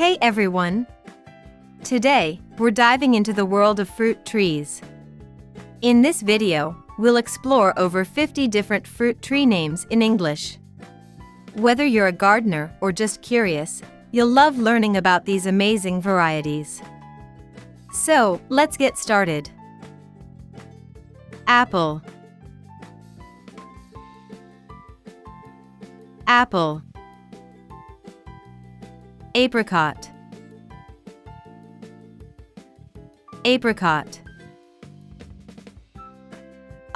Hey everyone! Today, we're diving into the world of fruit trees. In this video, we'll explore over 50 different fruit tree names in English. Whether you're a gardener or just curious, you'll love learning about these amazing varieties. So, let's get started. Apple. Apple. Apricot. Apricot.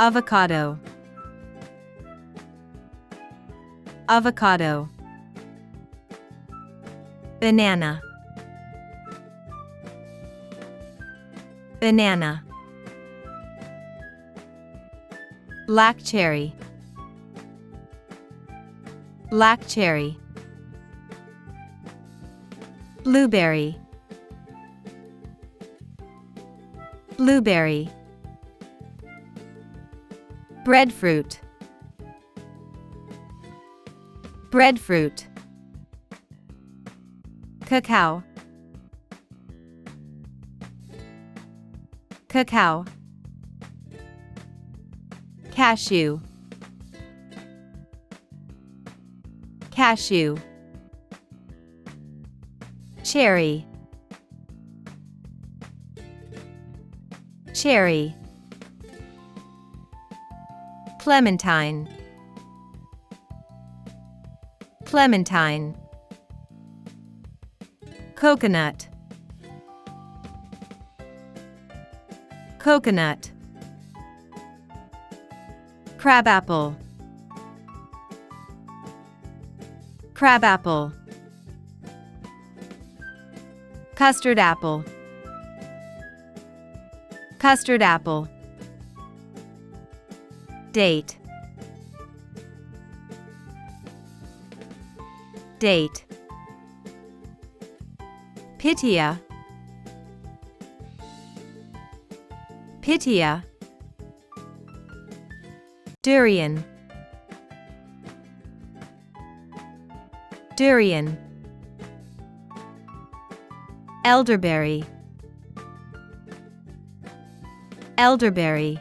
Avocado. Avocado. Banana. Banana. Black cherry. Black cherry. Blueberry. Blueberry. Breadfruit. Breadfruit. Cacao. Cacao. Cashew. Cashew. Cherry. Cherry. Clementine. Clementine. Coconut. Coconut. Crabapple. Crabapple. Custard apple. Custard apple. Date. Date. Pitaya. Pitaya. Durian. Durian. Elderberry. Elderberry.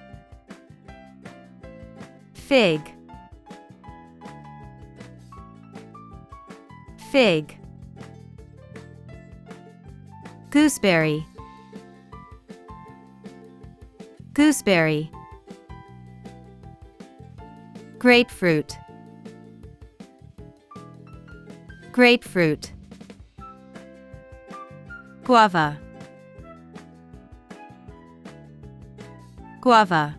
Fig. Fig. Gooseberry. Gooseberry. Grapefruit. Grapefruit. Guava. Guava.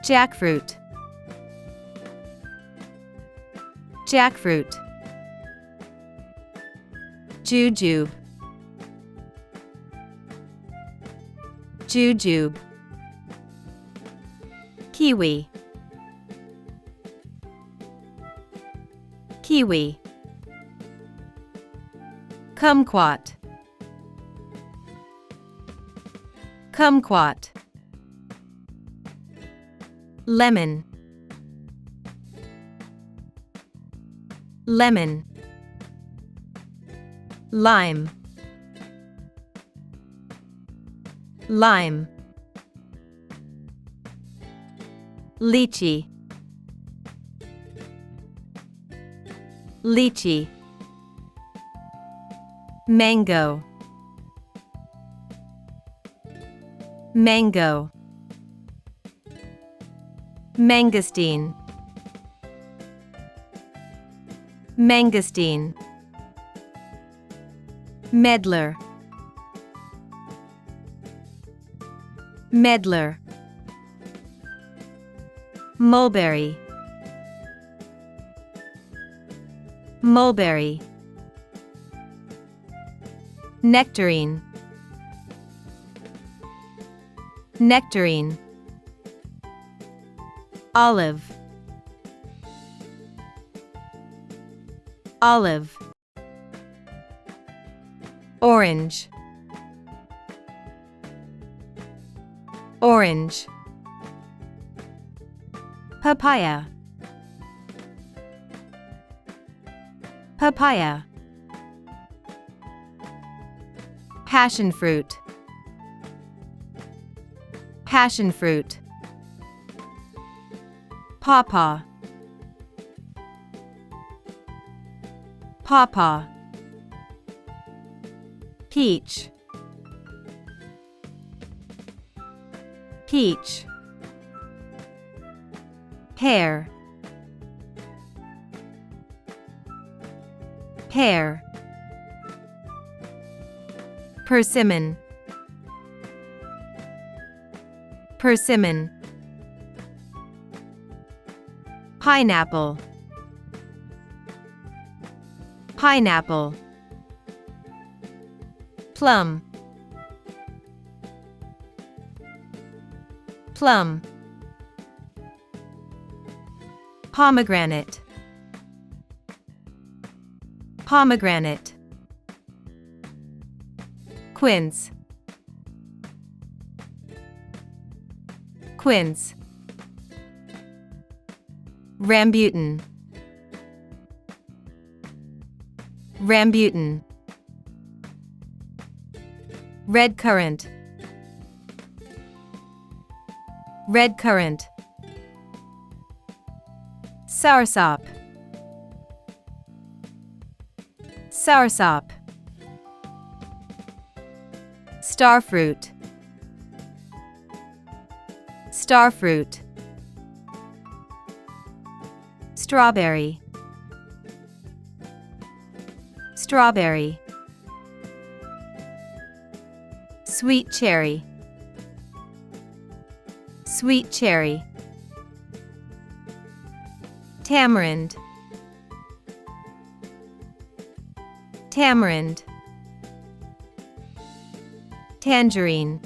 Jackfruit. Jackfruit. Jujube. Jujube. Kiwi. Kiwi. Kumquat. Kumquat. Lemon. Lemon. Lime. Lime. Lychee. Lychee. Mango. Mango. Mangosteen. Mangosteen. Medlar. Medlar. Mulberry. Mulberry. Nectarine. Nectarine. Olive. Olive. Orange. Orange. Papaya. Papaya. Passion fruit. Passion fruit. Pawpaw. Pawpaw. Peach. Peach. Pear. Pear. Persimmon. Persimmon. Pineapple. Pineapple. Plum. Plum. Pomegranate. Pomegranate. Quince. Quince. Rambutan. Rambutan. Red currant. Red currant. Soursop. Soursop. Starfruit. Starfruit. Strawberry. Strawberry. Sweet cherry. Sweet cherry. Tamarind. Tamarind. Tangerine.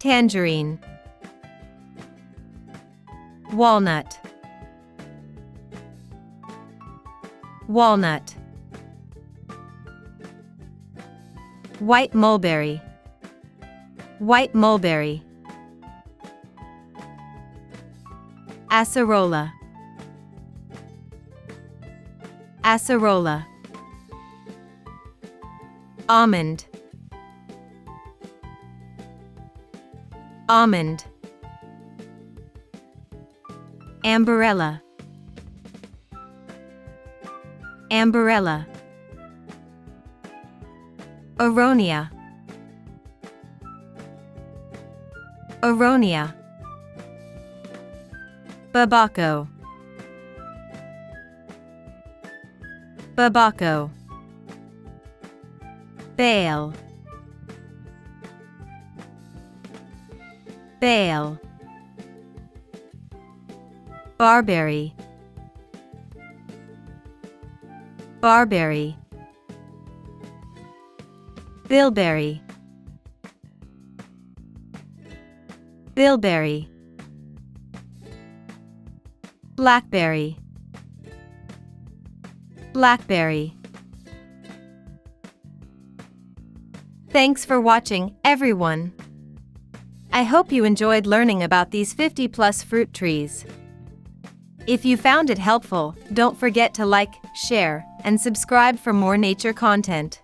Tangerine. Walnut. Walnut. White mulberry. White mulberry. Acerola. Acerola. Almond. Almond. Amberella. Amberella. Aronia. Aronia. Babaco. Babaco. Bale. Bale. Barberry. Barberry. Bilberry. Bilberry. Blackberry. Blackberry. Thanks for watching, everyone. I hope you enjoyed learning about these 50+ fruit trees. If you found it helpful, don't forget to like, share, and subscribe for more nature content.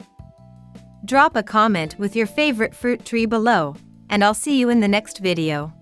Drop a comment with your favorite fruit tree below, and I'll see you in the next video.